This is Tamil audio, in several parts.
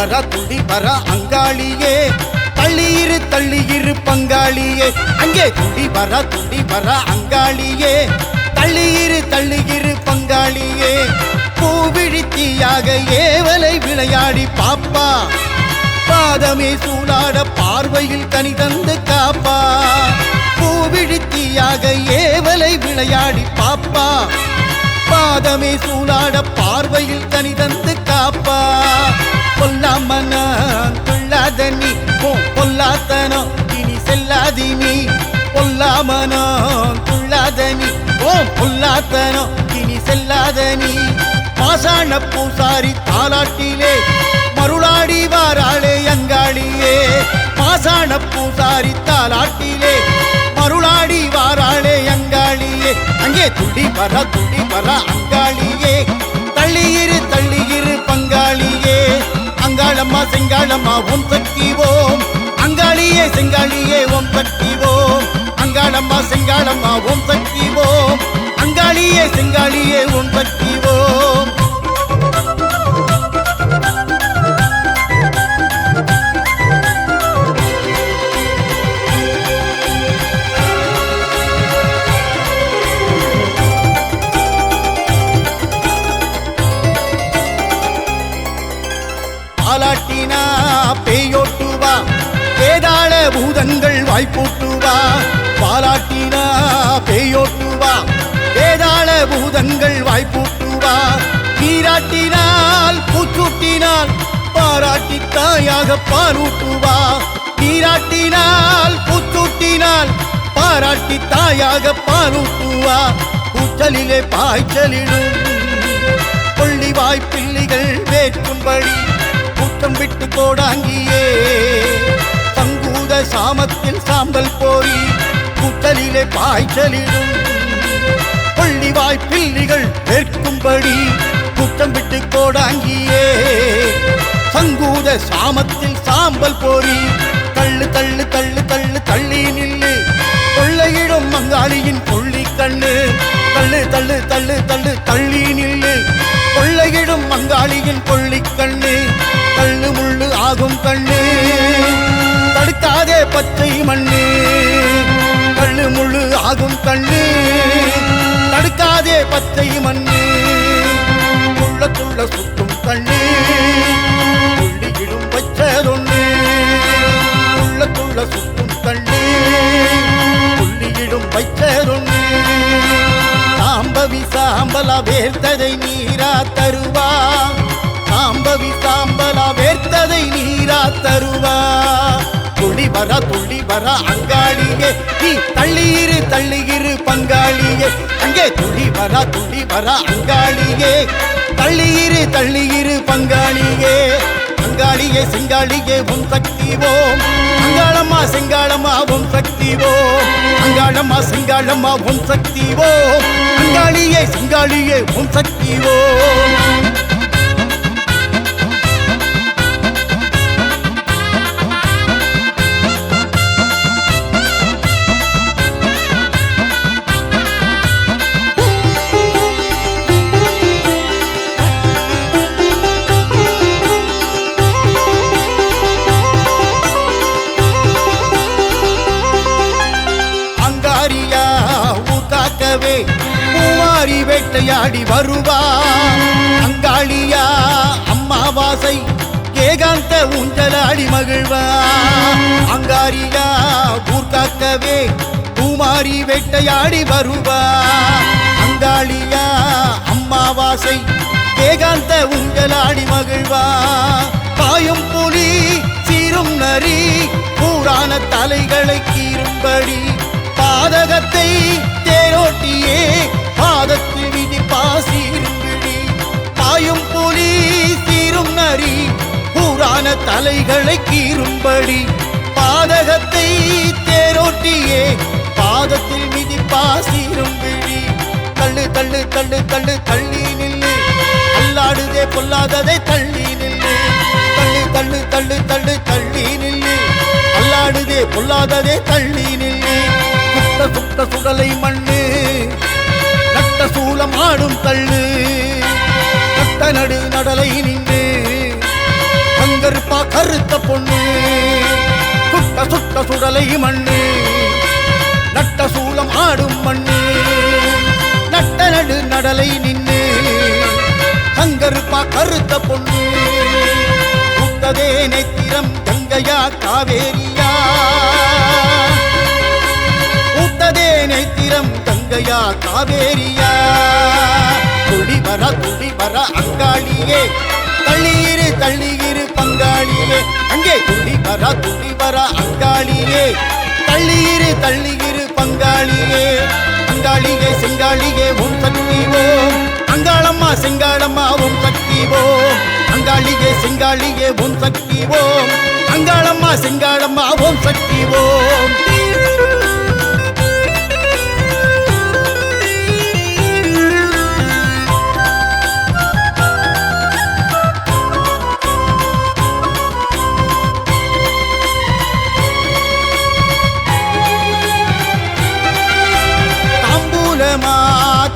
துளி வர அங்காளியே தள்ளியிரு பங்காளியே அங்கே துளி வர அங்காளியே தள்ளியிரு பங்காளியே பூவிழித்தியாக ஏவலை விளையாடி பாப்பா பாதமே சூடாட பார்வையில் கனி தந்து காப்பா பூவிழித்தியாக ஏவலை விளையாடி பாப்பா பாதமே சூடாட பார்வையில் கனி தந்து காப்பா பொல்லாமனா துள்ளாத நீ பொல்லாத்தனோ இனி செல்லாதி நீ பொல்லாமனோ துள்ளாத நீ பொல்லாத்தனோ இனி செல்லாத நீ பாசாண பூசாரி தாலாட்டிலே மருளாடி வாராளே அங்காளியே பாசாண பூசாரி தாலாட்டிலே மருளாடி வாராளே அங்காளியே அங்கே துளி வர அங்காளியே தள்ளியிரு பங்காளியே அங்காளம்மா செங்காளம்மா ஓம் சக்தி ஓம் அங்காளியே செங்காளியே ஓம் சக்தி ஓம் அங்காளம்மா செங்காளம்மா ஓம் சக்தி ஓம் அங்காளியே செங்காளியே ஓம் சக்தி ஓம் பாலாட்டினா பேயோட்டுவா வேதாள பூதங்கள் வாய்ப்பூட்டுவா பாலாட்டினா பேயோட்டுவா வேதாள பூதங்கள் வாய்ப்பூட்டுவா நீராட்டினால் பூச்சூட்டினால் பாராட்டி தாயாக பாலூட்டுவா நீராட்டினால் பூச்சூட்டினால் பாராட்டி தாயாக பாலூட்டுவா கூச்சலிலே பாய்ச்சலிடும் கொள்ளி வாய்ப்பிள்ளைகள் வேற்றும்படி கூட்டம் விட்டு கோடாங்கியே சங்கூத சாமத்தில் சாம்பல் போரி கூட்டலிலே பாய்ச்சலிடும் கொள்ளி வாய்ப்பிள்ளிகள் வேற்கும்படி கூட்டம் விட்டு கோடாங்கியே சங்கூத சாமத்தில் சாம்பல் போரி தள்ளி நில்லு கொள்ளையிடும் மங்காளியின் கொள்ளி கண்ணு தள்ளி நில்லு கொள்ளையிடும் மங்காளியின் கொள்ளி கண்ணு கண்ணு முள்ளு ஆகும் கண்ணு தடுக்காதே பச்சை மண்ணு கண்ணு முள்ளு ஆகும் கண்ணு தடுக்காதே பச்சை மண்ணு துள்ள சுட்டும் கண்ணு துள்ளியிடும் வச்சதொன்னு துள்ள சுட்டும் கண்ணு துள்ளியிடும் வைச்சதொன்னு சாம்பலா வேர்த்ததை நீரா தருவா சாம்பலா வேர்த்ததை நீரா தருவா துளி வர அங்காளியே நீ தள்ளியிரு பங்காளியே அங்கே துளி வர அங்காளியே தள்ளியிரு பங்காளியே அங்காளியே செங்காளியே உன் சக்தி ஓம் அங்காளம்மா செங்காளம்மா உன் சக்தி ஓம் அங்காளம்மா செங்காளம்மா உன் சக்தி ஓம் அங்காளியே செங்காளியே உன் சக்தி ஓம் பூவாரி வேட்டையாடி வருவா அங்காளியா அம்மாவாசை ஏகாந்த ஊஞ்சலாடி மகிழ்வா அங்காரியா ஊர்காக்கவே பூமாரி வேட்டையாடி வருவா அங்காளியா அம்மாவாசை ஏகாந்த ஊஞ்சலாடி மகிழ்வா பாயும் புலி சீரும் நரி பூரான தலைகளை கீறும்படி பாதகத்தை தேரோட்டியே பாதத்தில் விதி பாசீரும்பிடி பாயும் புலி சீரும் நரி பூரான தலைகளை கீறும்படி பாதகத்தை தேரோட்டியே பாதத்தில் விதி பாசீரும்பிடி தள்ளி நில்லு அல்லாடுதே பொல்லாததை தள்ளி நில்லு தள்ளி நில்லு அல்லாடுதே பொல்லாததே தள்ளி நில்லு சுட்ட சுடலை மண்ணு நட்ட சூலம் ஆடும் தள்ளு நட்ட நடு நடலை நின்று கருப்பா கருத்த பொண்ணு சுட்ட சுட்ட சுடலை மண்ணு நட்ட சூலம் ஆடும் மண்ணு நட்ட நடு நடலை நின்னு கருப்பா கருத்த பொண்ணு முத்ததே நெத்திரம் கங்கையா காவேரியா முத்ததே நெத்திரம் கங்கையா காவேரியா துளி வர அங்காளியே தள்ளியிரு பங்காளியே அங்கே துளி வர அங்காளியே தள்ளியிரு பங்காளியே அங்காளியே செங்காளியே உன் சக்திவோ அங்காளம்மா செங்காளம்மா உன் சக்திவோ அங்காளியே செங்காளியே உன் சக்திவோ அங்காளம்மா செங்காளம்மா உன் சக்திவோ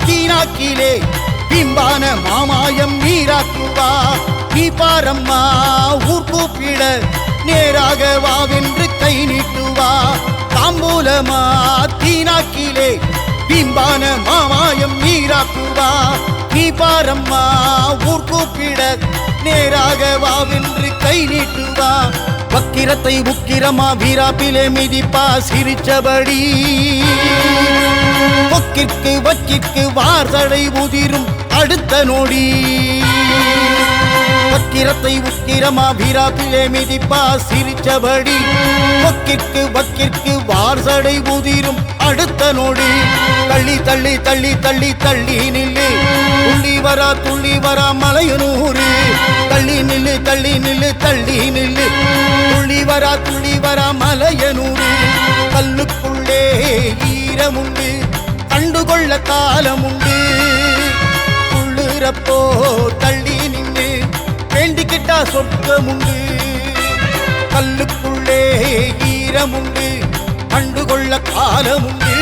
தீனாக்கிலே பிம்பான மாமாயம் நீராக்குவா நீ பாரம்மா ஊர் கூப்பிட நேராக வாவென்று கை நீட்டுவா தாம்பூலமா தீனாக்கிலே பிம்பான மாமாயம் நீராக்குவா நீ பாரம்மா ஊர் கூப்பிட நேராக வாவென்று கை நீட்டுவா வக்கிரத்தை உக்கிரமா வீராப்பிலே மிதிப்பா சிரிச்சபடி பொக்கிற்கு வக்கிற்கு வார்சடை உதிரும் அடுத்த நொடி வக்கிரத்தை உக்கிரமா வீராப்பிலே மிதிப்பா சிரிச்சபடி பொக்கிற்கு வக்கிற்கு வார்சடை உதிரும் அடுத்த நொடி தள்ளி தள்ளி தள்ளி தள்ளி தள்ளி நில்லு துள்ளி வரா மலையனூரு தள்ளி நில்லு தள்ளி நில்லு தள்ளி நில்லு துள்ளி வரா மலையனூரு கல்லுக்குள்ளே ஈரமுண்டு கண்டுகொள்ள காலமுண்டு உள்ளுறப்போ தள்ளி நின்று வேண்டிக்கிட்டா சொர்க்கமுண்டு கல்லுக்குள்ளே ஈரமுண்டு கண்டுகொள்ள காலமுண்டு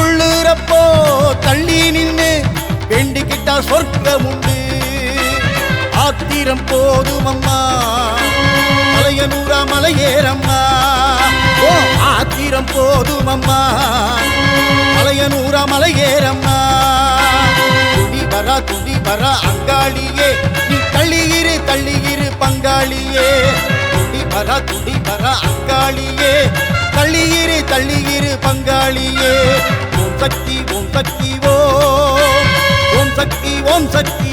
உள்ளுறப்போ தள்ளி நின்று வேண்டிக்கிட்டா சொர்க்கமுண்டு ஆத்திரம் போதுமம்மா மலையனூரா மலையேறம்மா ஓ ஆத்திரம் போதுமம்மா மலையனூரா மலையேறம்மா துடி வர அங்காளியே நீ தள்ளியிரு பங்காளியே துடி வர அங்காளியே தள்ளியிரு பங்காளியே ஓம் சக்தி ஓம் சக்தி ஓம் சக்தி